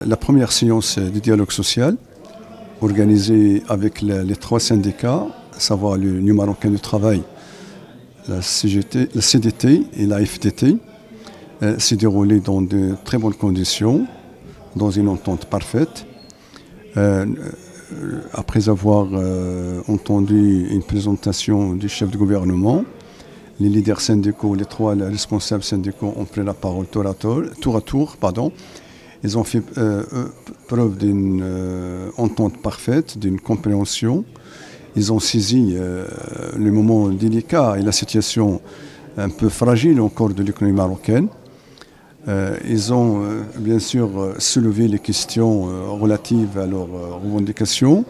la première séance de dialogue social organisée avec les trois syndicats, à savoir l'Union marocaine du travail, la CGT, la CDT et la FTT, s'est déroulée dans de très bonnes conditions, dans une entente parfaite. Après avoir entendu une présentation du chef de gouvernement, les leaders syndicaux, les trois responsables syndicaux ont pris la parole tour à tour. Ils ont fait preuve d'une entente parfaite, d'une compréhension. Ils ont saisi le moment délicat et la situation un peu fragile encore de l'économie marocaine. Ils ont bien sûr soulevé les questions relatives à leurs revendications,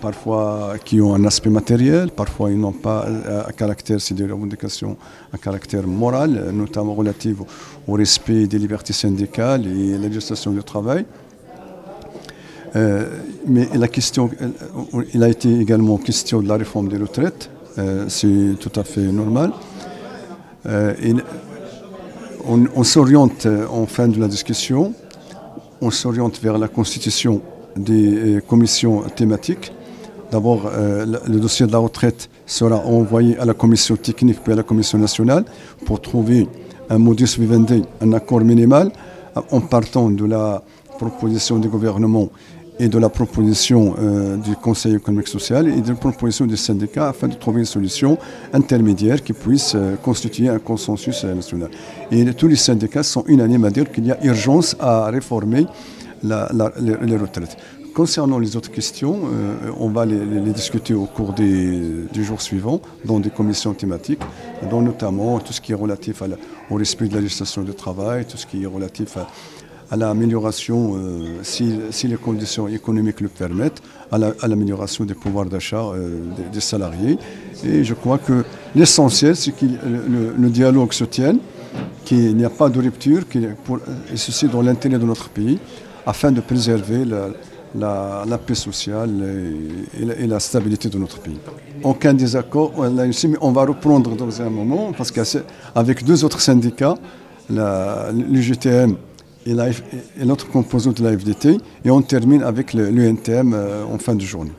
parfois qui ont un aspect matériel, parfois ils n'ont pas un caractère, c'est des revendications à caractère moral, notamment relatives au respect des libertés syndicales et la législation du travail. Mais la question, il a été également question de la réforme des retraites, c'est tout à fait normal. On s'oriente en fin de la discussion, on s'oriente vers la constitution des commissions thématiques. D'abord, le dossier de la retraite sera envoyé à la commission technique puis à la commission nationale pour trouver un modus vivendi, un accord minimal, en partant de la proposition du gouvernement et de la proposition du Conseil économique et social et de la proposition des syndicats afin de trouver une solution intermédiaire qui puisse constituer un consensus national. Et tous les syndicats sont unanimes à dire qu'il y a urgence à réformer les retraites. Concernant les autres questions, on va les discuter au cours des jours suivants dans des commissions thématiques, dont notamment tout ce qui est relatif au respect de la législation du travail, tout ce qui est relatif à l'amélioration, si les conditions économiques le permettent, à l'amélioration des pouvoirs d'achat des salariés. Et je crois que l'essentiel, c'est que le dialogue se tienne, qu'il n'y a pas de rupture, et ceci dans l'intérêt de notre pays, afin de préserver la paix sociale et la stabilité de notre pays. Aucun désaccord, mais on va reprendre dans un moment, parce qu'avec deux autres syndicats, l'UGTM et l'autre composante de la FDT, et on termine avec l'UNTM en fin de journée.